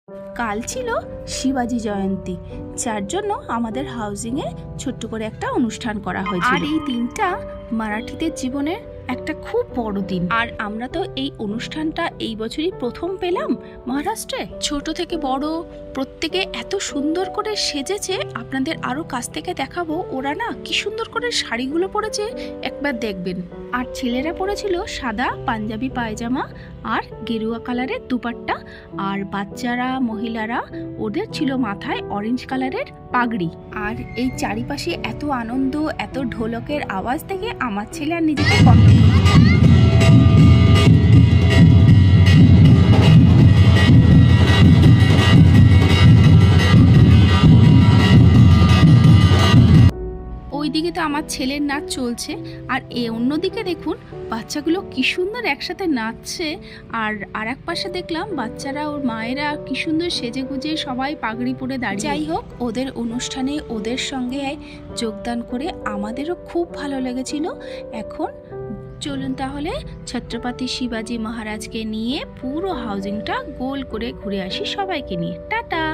কাল ছিল শিবাজি জয়ন্তী, যার জন্য আমাদের হাউজিংয়ে ছোট্ট করে একটা অনুষ্ঠান করা হয়েছিল। আর এই দিনটা মারাঠিদের জীবনের একটা খুব বড় দিন। আর আমরা তো এই অনুষ্ঠানটা এই বছরই প্রথম পেলাম মহারাষ্ট্রে। ছোট থেকে বড় প্রত্যেকে এত সুন্দর করে সেজেছে, আপনাদের আরো কাছ থেকে দেখাবো। ওরা না কি সুন্দর করে শাড়িগুলো পরেছে, একবার দেখবেন। আর ছেলেরা পরেছিল সাদা পাঞ্জাবি পায়জামা আর গেরুয়া কালারের দুপাট্টা, আর বাচ্চারা মহিলারা ওদের ছিল মাথায় অরেঞ্জ কালারের পাগড়ি। আর এই চারিপাশে এত আনন্দ, এত ঢোলকের আওয়াজ থেকে আমার ছেলে আর নিজেকে কন্ট্রোল ওইদিকে তো আমার ছেলের নাচ চলছে, আর অন্যদিকে দেখুন বাচ্চাগুলো কি সুন্দর একসাথে নাচছে। আর এক পাশে দেখলাম বাচ্চারা ওর মায়েরা কি সুন্দর সেজে গুজে সবাই পাগড়ি পরে দাঁড়িয়ে। যাই হোক, ওদের অনুষ্ঠানে ওদের সঙ্গে যোগদান করে আমাদেরও খুব ভালো লেগেছিল। এখন চলুন তাহলে ছত্রপতি শিবাজি মহারাজকে নিয়ে পুরো হাউজিংটা গোল করে ঘুরে আসি সবাইকে নিয়ে। টাটা।